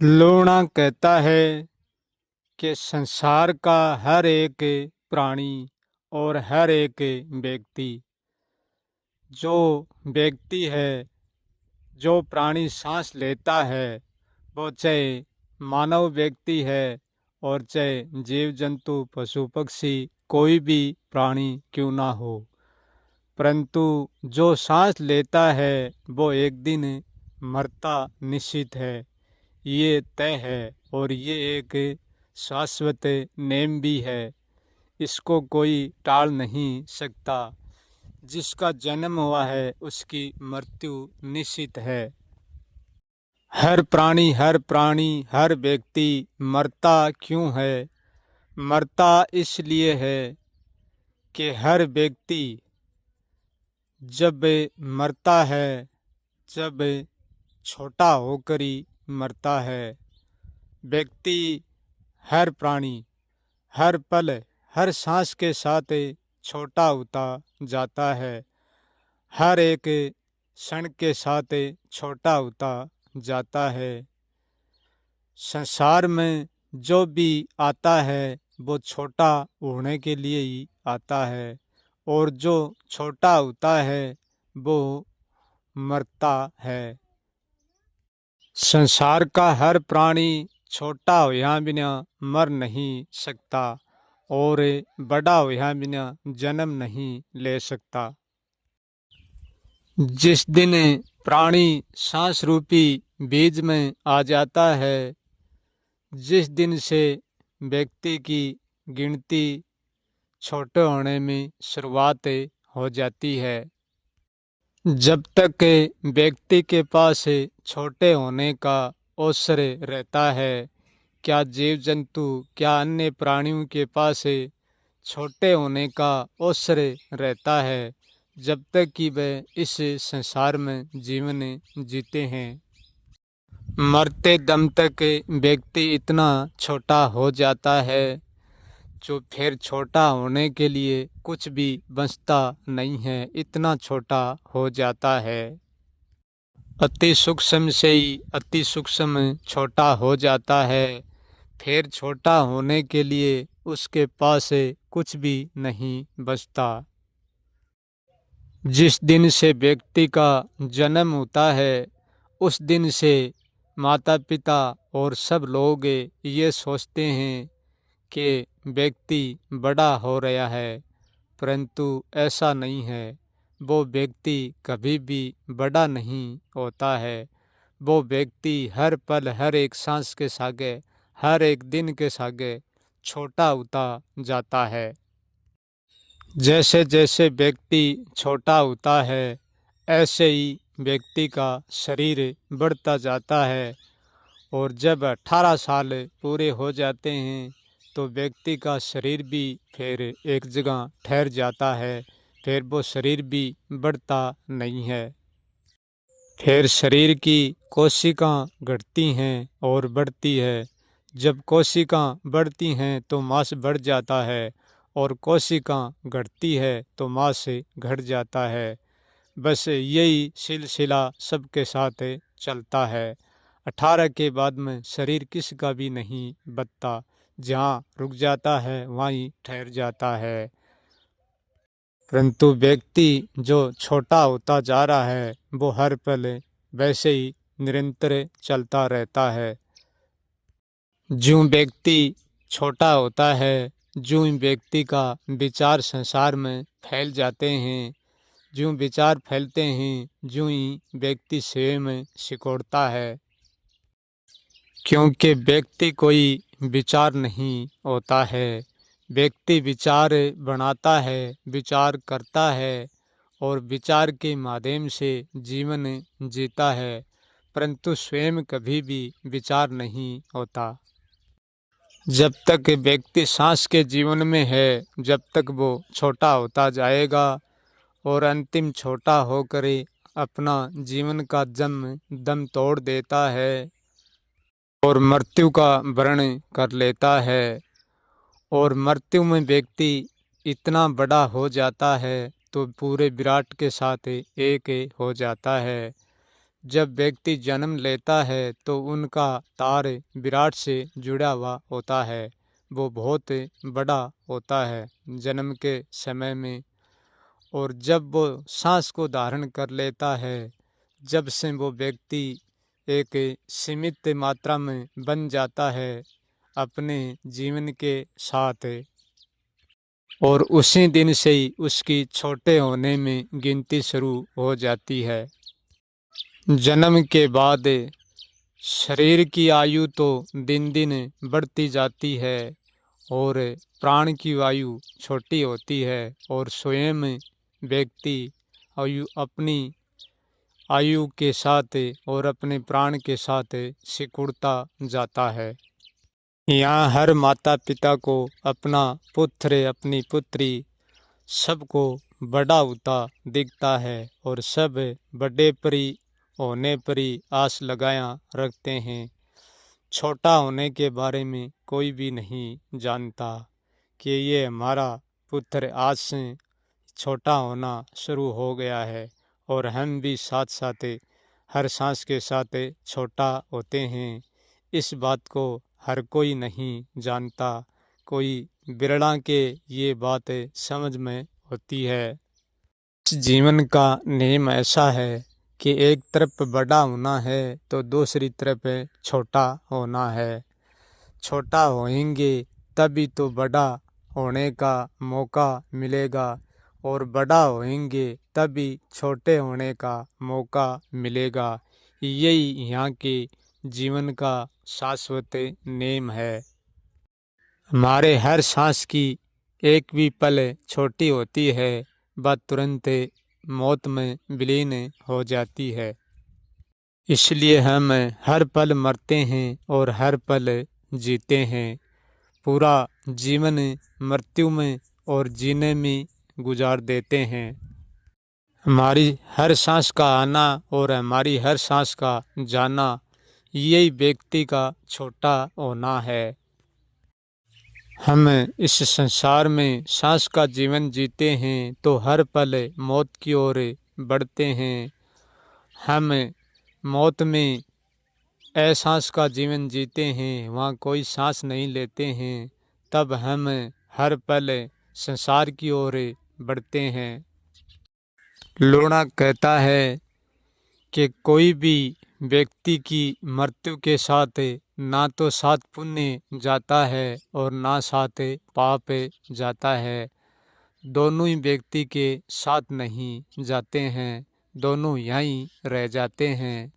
लूणा कहता है कि संसार का हर एक प्राणी और हर एक व्यक्ति, जो व्यक्ति है, जो प्राणी सांस लेता है, वो चाहे मानव व्यक्ति है और चाहे जीव जंतु पशु पक्षी कोई भी प्राणी क्यों ना हो, परंतु जो सांस लेता है वो एक दिन मरता निश्चित है। ये तय है और ये एक शाश्वत नेम भी है। इसको कोई टाल नहीं सकता। जिसका जन्म हुआ है उसकी मृत्यु निश्चित है। हर प्राणी हर व्यक्ति मरता क्यों है? मरता इसलिए है कि हर व्यक्ति जब मरता है, जब छोटा होकर ही मरता है। व्यक्ति, हर प्राणी हर पल हर सांस के साथ छोटा होता जाता है। हर एक क्षण के साथ छोटा होता जाता है। संसार में जो भी आता है वो छोटा होने के लिए ही आता है, और जो छोटा होता है वो मरता है। संसार का हर प्राणी छोटा होया बिना मर नहीं सकता और बड़ा होया बिना जन्म नहीं ले सकता। जिस दिन प्राणी सांस रूपी बीज में आ जाता है, जिस दिन से व्यक्ति की गिनती छोटे होने में शुरुआत हो जाती है। जब तक व्यक्ति के पास छोटे होने का अवसर रहता है, क्या जीव जंतु, क्या अन्य प्राणियों के पास छोटे होने का अवसर रहता है, जब तक कि वे इस संसार में जीवन जीते हैं। मरते दम तक व्यक्ति इतना छोटा हो जाता है जो फिर छोटा होने के लिए कुछ भी बचता नहीं है, इतना छोटा हो जाता है। अति सूक्ष्म से ही अति सूक्ष्म छोटा हो जाता है। फिर छोटा होने के लिए उसके पास कुछ भी नहीं बचता। जिस दिन से व्यक्ति का जन्म होता है, उस दिन से माता पिता और सब लोग ये सोचते हैं कि व्यक्ति बड़ा हो रहा है, परंतु ऐसा नहीं है। वो व्यक्ति कभी भी बड़ा नहीं होता है। वो व्यक्ति हर पल हर एक सांस के सागे, हर एक दिन के सागे छोटा होता जाता है। जैसे जैसे व्यक्ति छोटा होता है, ऐसे ही व्यक्ति का शरीर बढ़ता जाता है, और जब 18 साल पूरे हो जाते हैं तो व्यक्ति का शरीर भी फिर एक जगह ठहर जाता है। फिर वो शरीर भी बढ़ता नहीं है। फिर शरीर की कोशिका घटती हैं और बढ़ती है। जब कोशिका बढ़ती हैं तो मांस बढ़ जाता है, और कोशिका घटती है तो मांस घट जाता है। बस यही सिलसिला सबके साथ चलता है। 18 के बाद में शरीर किसी का भी नहीं बचता। जहाँ रुक जाता है वहीं ठहर जाता है। परंतु व्यक्ति जो छोटा होता जा रहा है वो हर पल वैसे ही निरंतर चलता रहता है। जो व्यक्ति छोटा होता है, जो व्यक्ति का विचार संसार में फैल जाते हैं, जो विचार फैलते हैं, जो ही व्यक्ति स्वयं में सिकोड़ता है। क्योंकि व्यक्ति कोई विचार नहीं होता है। व्यक्ति विचार बनाता है, विचार करता है, और विचार के माध्यम से जीवन जीता है, परंतु स्वयं कभी भी विचार नहीं होता। जब तक व्यक्ति सांस के जीवन में है, जब तक वो छोटा होता जाएगा, और अंतिम छोटा होकर अपना जीवन का दम तोड़ देता है और मृत्यु का वर्ण कर लेता है। और मृत्यु में व्यक्ति इतना बड़ा हो जाता है तो पूरे विराट के साथ एक हो जाता है। जब व्यक्ति जन्म लेता है तो उनका तार विराट से जुड़ा हुआ होता है। वो बहुत बड़ा होता है जन्म के समय में, और जब वो सांस को धारण कर लेता है, जब से वो व्यक्ति एक सीमित मात्रा में बन जाता है अपने जीवन के साथ, और उसी दिन से ही उसकी छोटे होने में गिनती शुरू हो जाती है। जन्म के बाद शरीर की आयु तो दिन दिन बढ़ती जाती है और प्राण की आयु छोटी होती है, और स्वयं व्यक्ति अपनी आयु के साथ और अपने प्राण के साथ सिकुड़ता जाता है। यहाँ हर माता पिता को अपना पुत्र अपनी पुत्री सबको बड़ा होता दिखता है, और सब बड़े परी होने परी आस लगाया रखते हैं। छोटा होने के बारे में कोई भी नहीं जानता कि ये हमारा पुत्र आज से छोटा होना शुरू हो गया है, और हम भी साथ साथ हर सांस के साथ छोटा होते हैं। इस बात को हर कोई नहीं जानता, कोई बिरला के ये बात समझ में होती है। इस जीवन का नियम ऐसा है कि एक तरफ बड़ा होना है तो दूसरी तरफ छोटा होना है। छोटा होएंगे तभी तो बड़ा होने का मौका मिलेगा, और बड़ा होएंगे तभी छोटे होने का मौका मिलेगा। यही यहाँ के जीवन का शाश्वत नेम है। हमारे हर सांस की एक भी पल छोटी होती है, वह तुरंत मौत में विलीन हो जाती है। इसलिए हम हर पल मरते हैं और हर पल जीते हैं। पूरा जीवन मृत्यु में और जीने में गुजार देते हैं। हमारी हर सांस का आना और हमारी हर सांस का जाना, यही व्यक्ति का छोटा होना है। हम इस संसार में सांस का जीवन जीते हैं तो हर पल मौत की ओर बढ़ते हैं। हम मौत में एहसास का जीवन जीते हैं, वहाँ कोई सांस नहीं लेते हैं, तब हम हर पल संसार की ओर बढ़ते हैं। लोना कहता है कि कोई भी व्यक्ति की मृत्यु के साथ ना तो साथ पुण्य जाता है और ना साथ पाप जाता है। दोनों ही व्यक्ति के साथ नहीं जाते हैं, दोनों यहीं रह जाते हैं।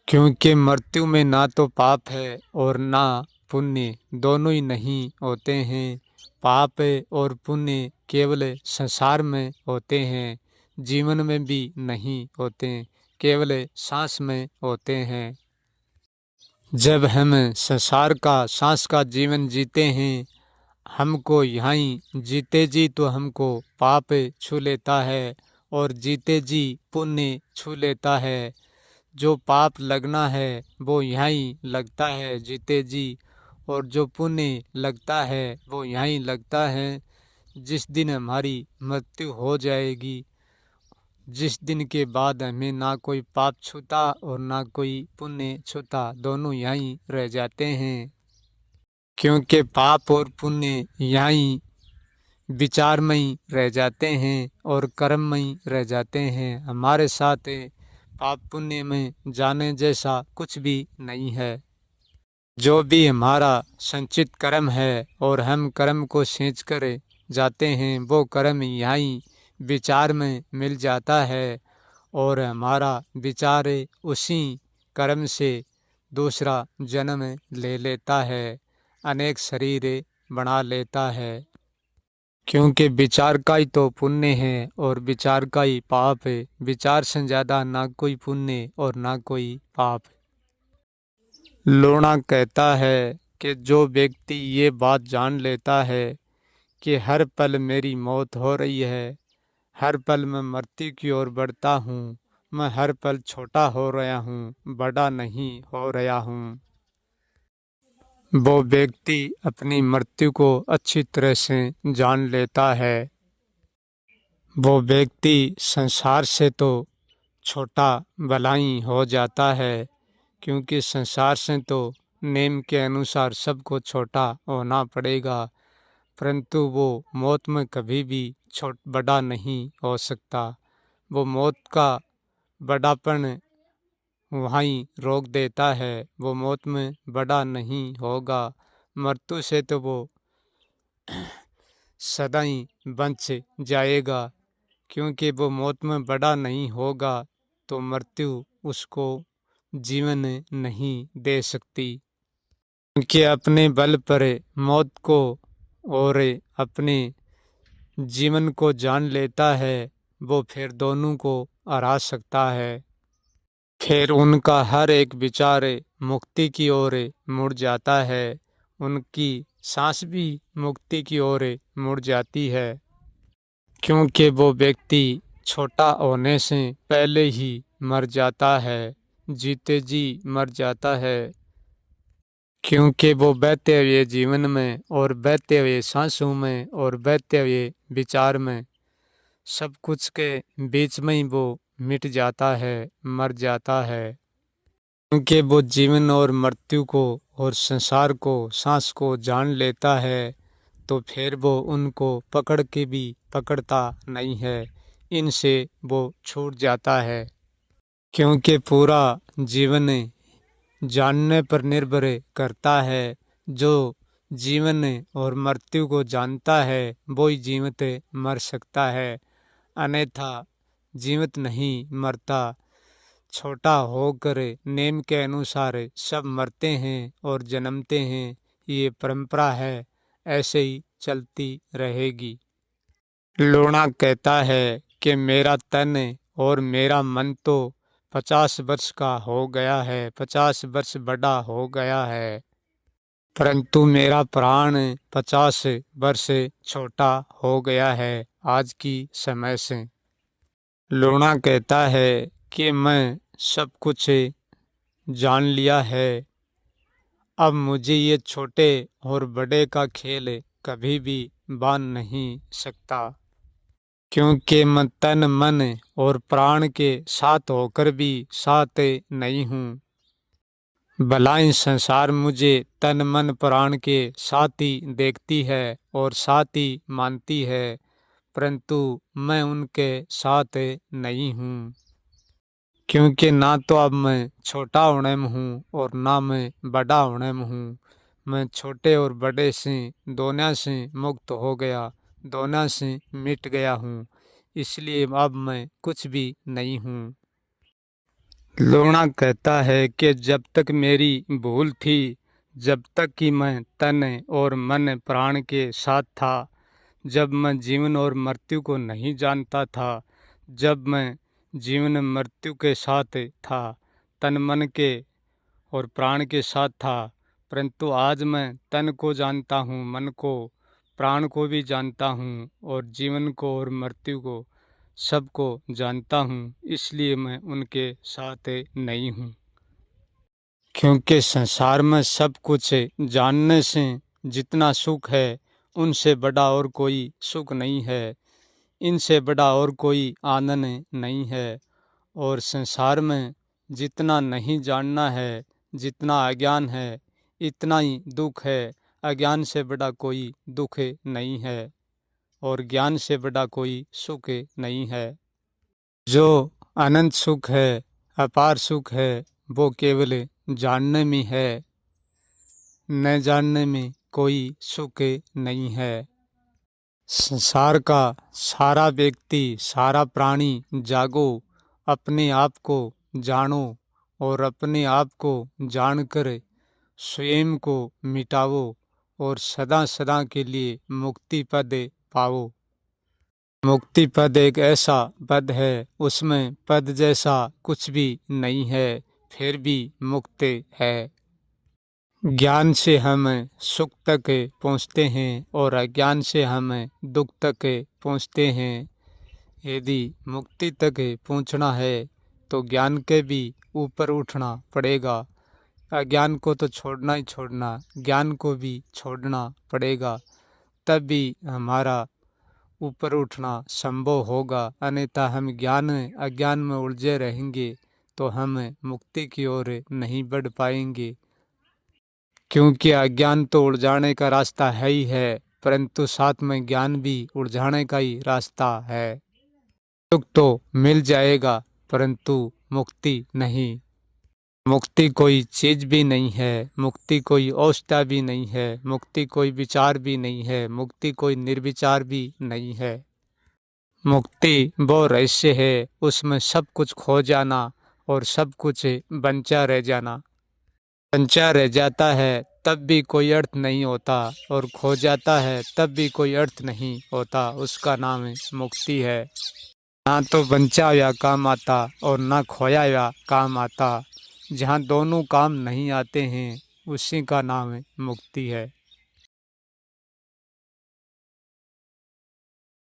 क्योंकि मृत्यु में ना तो पाप है और ना पुण्य, दोनों ही नहीं होते हैं। पाप और पुण्य केवल संसार में होते हैं, जीवन में भी नहीं होते, केवल सांस में होते हैं। जब हम संसार का सांस का जीवन जीते हैं, हमको यहाँ जीते जी तो हमको पाप छू लेता है और जीते जी पुण्य छू लेता है। जो पाप लगना है वो यहीं लगता है जीते जी, और जो पुण्य लगता है वो यहीं लगता है जिस दिन हमारी मृत्यु हो जाएगी। जिस दिन के बाद हमें ना कोई पाप छूता और ना कोई पुण्य छूता, दोनों यहीं रह जाते हैं। क्योंकि पाप और पुण्य यहीं विचार में ही रह जाते हैं और कर्म में ही रह जाते हैं। हमारे साथ पाप पुण्य में जाने जैसा कुछ भी नहीं है। जो भी हमारा संचित कर्म है और हम कर्म को सींच कर जाते हैं, वो कर्म यहीं विचार में मिल जाता है, और हमारा विचार उसी कर्म से दूसरा जन्म ले लेता है, अनेक शरीर बना लेता है। क्योंकि विचार का ही तो पुण्य है और विचार का ही पाप है। विचार से ज़्यादा ना कोई पुण्य और ना कोई पाप। लोना कहता है कि जो व्यक्ति ये बात जान लेता है कि हर पल मेरी मौत हो रही है, हर पल मैं मृत्यु की ओर बढ़ता हूँ, मैं हर पल छोटा हो रहा हूँ, बड़ा नहीं हो रहा हूँ, वो व्यक्ति अपनी मृत्यु को अच्छी तरह से जान लेता है। वो व्यक्ति संसार से तो छोटा भलाई हो जाता है, क्योंकि संसार से तो नेम के अनुसार सबको छोटा होना पड़ेगा, परंतु वो मौत में कभी भी बड़ा नहीं हो सकता। वो मौत का बड़ापन वहीं रोक देता है, वो मौत में बड़ा नहीं होगा। मृत्यु से तो वो सदा ही बच जाएगा, क्योंकि वो मौत में बड़ा नहीं होगा तो मृत्यु उसको जीवन नहीं दे सकती। क्योंकि अपने बल पर मौत को और अपने जीवन को जान लेता है, वो फिर दोनों को हरा सकता है। फिर उनका हर एक विचार मुक्ति की ओर मुड़ जाता है, उनकी सांस भी मुक्ति की ओर मुड़ जाती है, क्योंकि वो व्यक्ति छोटा होने से पहले ही मर जाता है, जीते जी मर जाता है। क्योंकि वो बहते हुए जीवन में और बहते हुए सांसों में और बहते हुए विचार में सब कुछ के बीच में ही वो मिट जाता है, मर जाता है। क्योंकि वो जीवन और मृत्यु को और संसार को, सांस को जान लेता है, तो फिर वो उनको पकड़ के भी पकड़ता नहीं है, इनसे वो छूट जाता है। क्योंकि पूरा जीवन जानने पर निर्भर करता है। जो जीवन और मृत्यु को जानता है वो ही जीवित मर सकता है, अन्यथा जीवित नहीं मरता। छोटा होकर नेम के अनुसार सब मरते हैं और जन्मते हैं, ये परंपरा है, ऐसे ही चलती रहेगी। लूणा कहता है कि मेरा तन और मेरा मन तो 50 वर्ष का हो गया है, 50 वर्ष बड़ा हो गया है, परंतु मेरा प्राण 50 वर्ष छोटा हो गया है आज की समय से। लूणा कहता है कि मैं सब कुछ जान लिया है, अब मुझे ये छोटे और बड़े का खेल कभी भी बांध नहीं सकता, क्योंकि मैं तन मन और प्राण के साथ होकर भी साथ नहीं हूँ। भलाई संसार मुझे तन मन प्राण के साथ ही देखती है और साथ ही मानती है, परंतु मैं उनके साथ नहीं हूँ, क्योंकि ना तो अब मैं छोटा होने में हूँ और ना मैं बड़ा होने में हूँ। मैं छोटे और बड़े से दोनों से मुक्त हो गया, दोनों से मिट गया हूँ, इसलिए अब मैं कुछ भी नहीं हूँ। लूणा कहता है कि जब तक मेरी भूल थी, जब तक कि मैं तन और मन प्राण के साथ था, जब मैं जीवन और मृत्यु को नहीं जानता था, जब मैं जीवन मृत्यु के साथ था, तन मन के और प्राण के साथ था, परंतु आज मैं तन को जानता हूँ, मन को, प्राण को भी जानता हूँ और जीवन को और मृत्यु को सबको जानता हूँ, इसलिए मैं उनके साथ नहीं हूँ। क्योंकि संसार में सब कुछ जानने से जितना सुख है, उनसे बड़ा और कोई सुख नहीं है, इनसे बड़ा और कोई आनंद नहीं है। और संसार में जितना नहीं जानना है, जितना अज्ञान है, इतना ही दुख है। अज्ञान से बड़ा कोई दुख नहीं है और ज्ञान से बड़ा कोई सुख नहीं है। जो अनंत सुख है, अपार सुख है, वो केवल जानने में है, न जानने में कोई सुख नहीं है। संसार का सारा व्यक्ति, सारा प्राणी जागो, अपने आप को जानो और अपने आप को जानकर स्वयं को मिटाओ और सदा सदा के लिए मुक्ति पद पाओ। मुक्ति पद एक ऐसा पद है, उसमें पद जैसा कुछ भी नहीं है, फिर भी मुक्त है। ज्ञान से हम सुख तक पहुँचते हैं और अज्ञान से हम दुख तक पहुँचते हैं। यदि मुक्ति तक पहुँचना है तो ज्ञान के भी ऊपर उठना पड़ेगा, अज्ञान को तो छोड़ना ही छोड़ना, ज्ञान को भी छोड़ना पड़ेगा, तब भी हमारा ऊपर उठना संभव होगा, अन्यथा हम ज्ञान अज्ञान में उलझे रहेंगे तो हम मुक्ति की ओर नहीं बढ़ पाएंगे। क्योंकि अज्ञान तो उलझाने का रास्ता है ही है, परंतु साथ में ज्ञान भी उलझाने का ही रास्ता है। सुख तो मिल जाएगा परंतु मुक्ति नहीं। मुक्ति कोई चीज भी नहीं है, मुक्ति कोई अवस्था भी नहीं है, मुक्ति कोई विचार भी नहीं है, मुक्ति कोई निर्विचार भी नहीं है। मुक्ति वो रहस्य है, उसमें सब कुछ खो जाना और सब कुछ बंचा रह जाना। बंचा रह जाता है तब भी कोई अर्थ नहीं होता, और खो जाता है तब भी कोई अर्थ नहीं होता, उसका नाम मुक्ति है। ना तो बंचा हुआ काम आता और ना खोया हुआ काम आता। जहाँ दोनों काम नहीं आते हैं उसी का नाम मुक्ति है।